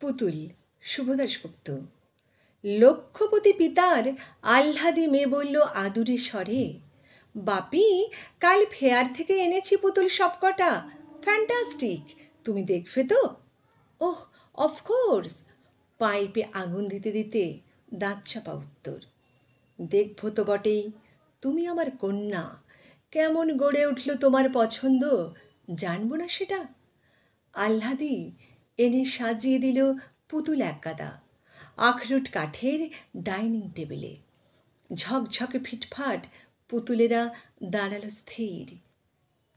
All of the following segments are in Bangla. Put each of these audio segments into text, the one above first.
পুতুল শুভ দাশগুপ্ত। লক্ষ্যপতি পিতার আহ্লাদী মেয়ে বলল আদুরে স্বরে, বাপি কাল ফেয়ার থেকে এনেছি পুতুল সবকটা, ফ্যান্টাস্টিক, তুমি দেখবে তো? ওহ অফকোর্স, পাইপে আগুন দিতে দিতে দাঁত চাপা উত্তর। দেখব তো বটেই, তুমি আমার কন্যা, কেমন গড়ে উঠল তোমার পছন্দ, জানবো না সেটা? আহ্লাদি এনে সাজিয়ে দিল পুতুল একগাদা আখরুট কাঠের ডাইনিং টেবিলে। ঝকঝকে ফিটফাট পুতুলেরা দাঁড়ালো স্থির।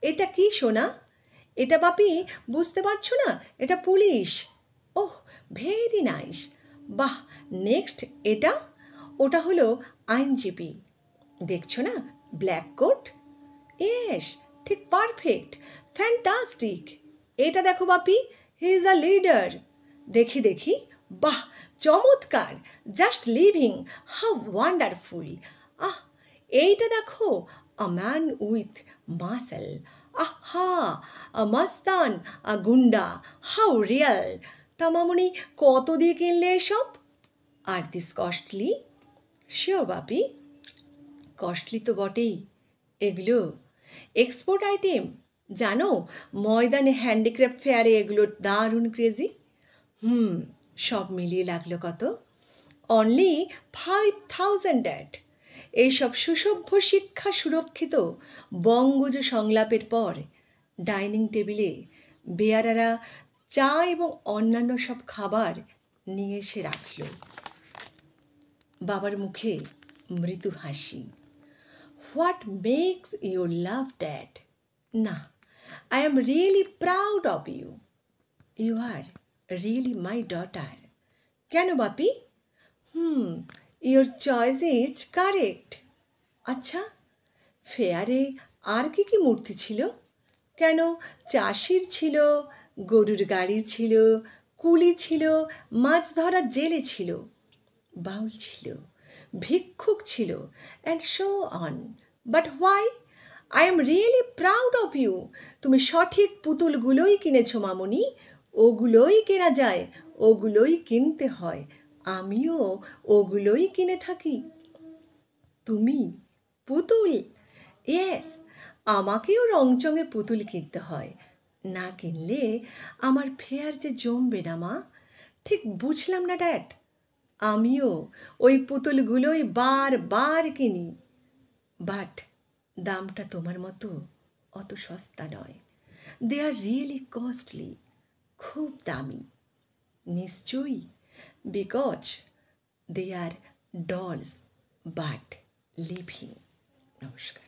এটা কি সোনা? এটা বাপি বুঝতে পারছো না? এটা পুলিশ। ওহ ভেরি নাইস। বাহ, নেক্সট এটা? ওটা হলো আইনজীবী। দেখছো না, ব্ল্যাক কোট? ইয়েস, ঠিক পারফেক্ট, ফ্যান্টাস্টিক। এটা দেখো বাপি, হি ইজ আ লিডার। দেখি দেখি, বাহ চমৎকার, জাস্ট লিভিং, হাউ ওয়ান্ডারফুল। আহ এইটা দেখো, আ ম্যান উইথ মাসেল। আহা, আ মাস্তান, আ গুন্ডা, হাউ রিয়াল। তা মামুনি কত দিয়ে কিনলে এসব? আর this costly? Sure Bapi, costly তো বটেই। এগুলো এক্সপোর্ট আইটেম, জানো, ময়দানে হ্যান্ডিক্রাফট ফেয়ারে এগুলো দারুণ ক্রেজি। সব মিলিয়ে লাগলো কত? Only 5000 that. এইসব সুসভ্য শিক্ষা সুরক্ষিত বঙ্গজ সংলাপের পর ডাইনিং টেবিলে বেয়ারারা চা এবং অন্যান্য সব খাবার নিয়ে এসে রাখল। বাবার মুখে মৃদু হাসি। What makes you love dad? না, I am really proud of you. You are really my daughter. কেন বাপি? Your choice is correct. আচ্ছা, ফেয়ারে আর কি কি মূর্তি ছিল? কেন, চাষির ছিল, গরুর গাড়ি ছিল, কুলি ছিল, মাছ ধরার জেলে ছিল, বাউল ছিল, ভিক্ষুক ছিল, and so on. But why? I am really proud of you. তুমি সঠিক পুতুলগুলোই কিনেছো মামুনি, ওগুলোই কেনা যায়, ওগুলোই কিনতে হয়, আমিও ওগুলোই কিনে থাকি। তুমি পুতুল? ইয়েস, আমাকেও রংচঙে পুতুল কিনতে হয়, না কিনলে আমার ফেয়ার যে জমবে না মা। ঠিক বুঝলাম না ড্যাড। আমিও ওই পুতুলগুলোই বার কিনি, বাট দামটা তোমার মতো অত সস্তা নয়। দে আর রিয়েলি কস্টলি, খুব দামি। নিশ্চয়ই, because they are dolls, but living. নমস্কার।